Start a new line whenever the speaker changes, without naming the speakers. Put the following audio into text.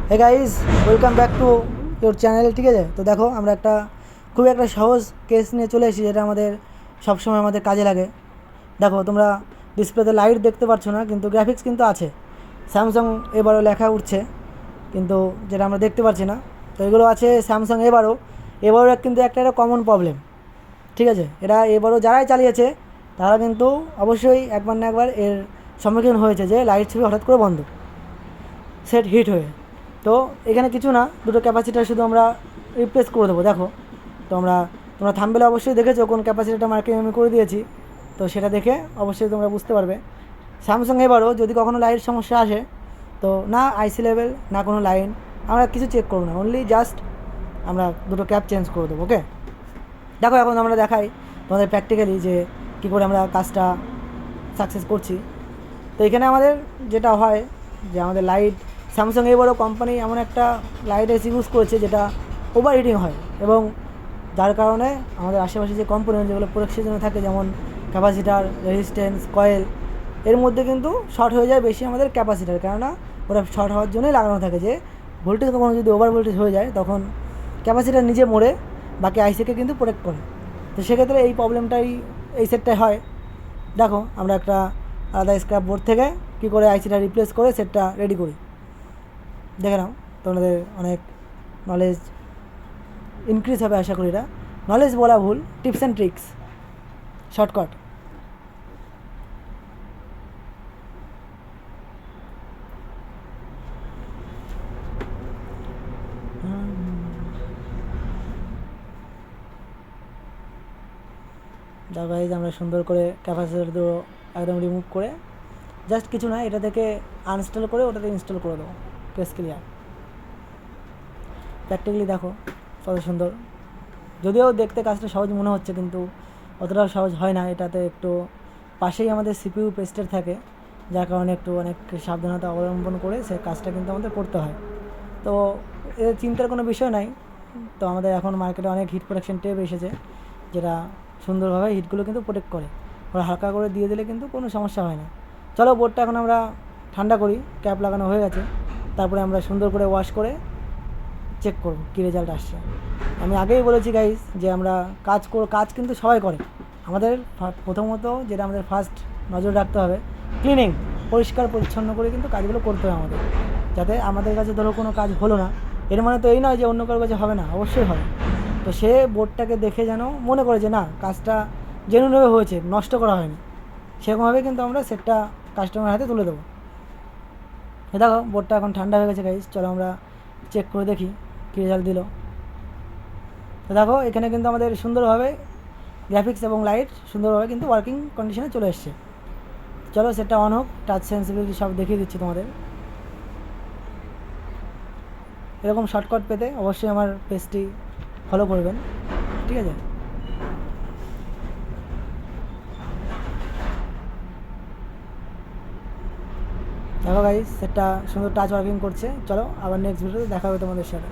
Hey guys, welcome back to your channel. ঠিক আছে, তো দেখো আমরা খুবই একটা সহজ কেস নিয়ে চলে এসেছি, যেটা আমাদের সবসময় আমাদের কাজে লাগে। দেখো, তোমরা ডিসপ্লেতে লাইট দেখতে পাচ্ছ না, কিন্তু গ্রাফিক্স কিন্তু আছে। স্যামসাং এবারও লেখা উঠছে, কিন্তু যেটা আমরা দেখতে পাচ্ছি না। তো এগুলো আছে স্যামসাং এবারও কিন্তু একটা কমন প্রবলেম। ঠিক আছে, এবারও যারাই চালিয়েছে তারা কিন্তু অবশ্যই একবার না একবার এর সম্মুখীন হয়েছে, যে লাইট ছবি হঠাৎ করে বন্ধ, সেট হিট হয়ে। তো এখানে কিছু না, দুটো ক্যাপাসিটার শুধু আমরা রিপ্লেস করে দেবো। দেখো, তো তোমরা থাম্বনেলে অবশ্যই দেখেছো কোন ক্যাপাসিটারটা মার্কিং আমি করে দিয়েছি। তো সেটা দেখে অবশ্যই তোমরা বুঝতে পারবে। স্যামসাং এবারও যদি কখনো লাইট সমস্যা আসে, তো না আইসি লেভেল না কোনো লাইন, আমরা কিছু চেক করবো না, অনলি জাস্ট আমরা দুটো ক্যাপ চেঞ্জ করে দেবো। ওকে, দেখো এখন আমরা দেখাই তোমাদের প্র্যাকটিক্যালি যে কী করে আমরা কাজটা সাকসেস করছি। তো এখানে আমাদের যেটা হয় যে আমাদের লাইট, স্যামসাং এবারও কোম্পানি এমন একটা লাইট এসি ইউজ করেছে যেটা ওভার হিটিং হয়, এবং যার কারণে আমাদের আশেপাশে যে কম্পোনেন্ট যেগুলো প্রোটেকশনের জন্য থাকে, যেমন ক্যাপাসিটার, রেজিস্ট্যান্স, কয়েল, এর মধ্যে কিন্তু শর্ট হয়ে যায় বেশি আমাদের ক্যাপাসিটার। কেননা ওরা শর্ট হওয়ার জন্যই লাগানো থাকে, যে ভোল্টেজ কখনো যদি ওভার ভোল্টেজ হয়ে যায় তখন ক্যাপাসিটার নিজে মরে বাকি আইসিকে কিন্তু প্রোটেক্ট করে। তো সেক্ষেত্রে এই প্রবলেমটাই এই সেটটায় হয়। দেখো, আমরা একটা আলাদা স্ক্র্যাপ বোর্ড থেকে কী করে আইসিটা রিপ্লেস করে সেটটা রেডি করি, দেখে নাও। তোমাদের অনেক নলেজ ইনক্রিজ হবে আশা করি। এটা নলেজ বলা ভুল, টিপস অ্যান্ড ট্রিক্স, শর্টকাট। দেখো গাইজ, আমরা সুন্দর করে ক্যাপাসিটার দিয়ে একদম রিমুভ করে জাস্ট কিছু না, এটা থেকে আনইনস্টল করে ওটাতে ইনস্টল করে দেবো। Case clear. প্র্যাকটিক্যালি দেখো কত সুন্দর। যদিও দেখতে কাজটা সহজ মনে হচ্ছে, কিন্তু অতটাও সহজ হয় না। এটাতে একটু পাশেই আমাদের সিপিইউ পেস্টের থাকে, যার কারণে অনেক সাবধানতা অবলম্বন করে সে কাজটা কিন্তু আমাদের করতে হয়। তো এর চিন্তার কোনো বিষয় নাই। তো আমাদের এখন মার্কেটে অনেক হিট প্রোটেকশন টেপ এসেছে, যেটা সুন্দরভাবে হিটগুলো কিন্তু প্রোটেক্ট করে। ওরা হালকা করে দিয়ে দিলে কিন্তু কোনো সমস্যা হয় না। চলো, বোর্ডটা এখন আমরা ঠান্ডা করি। ক্যাপ লাগানো হয়ে গেছে, তারপরে আমরা সুন্দর করে ওয়াশ করে চেক করব কী রেজাল্ট আসছে। আমি আগেই বলেছি গাইস যে আমরা কাজ কিন্তু সবাই করে। আমাদের প্রথমত যেটা আমাদের ফার্স্ট নজর রাখতে হবে, ক্লিনিং, পরিষ্কার পরিচ্ছন্ন করে কিন্তু কাজগুলো করতে হবে আমাদের, যাতে আমাদের কাছে ধরো কোনো কাজ হলো না, এর মানে তো এই নয় যে অন্য কারোর কাছে হবে না, অবশ্যই হবে। তো সে বোর্ডটাকে দেখে যেন মনে করে যে না, কাজটা জেনুইনভাবে হয়েছে, নষ্ট করা হয়নি, সেরকমভাবে কিন্তু আমরা সেটটা কাস্টমারের হাতে তুলে দেবো। দেখো, বোর্ডটা এখন ঠান্ডা হয়ে গেছে গাইস, চলো আমরা চেক করে দেখি কী রেজাল্ট দিল। তো দেখো, এখানে কিন্তু আমাদের সুন্দরভাবে গ্রাফিক্স এবং লাইট সুন্দরভাবে কিন্তু ওয়ার্কিং কন্ডিশনে চলে এসছে। চলো সেটটা অন হোক, টাচ সেন্সিবিলিটি সব দেখিয়ে দিচ্ছি তোমাদের। এরকম শর্টকাট পেতে অবশ্যই আমার পেজটি ফলো করবেন। ঠিক আছে, দেখো গাইস, সেটটা সুন্দর টাচ ওয়ার্কিং করছে। চলো আবার নেক্সট ভিডিওতে দেখা হবে তোমাদের সাথে।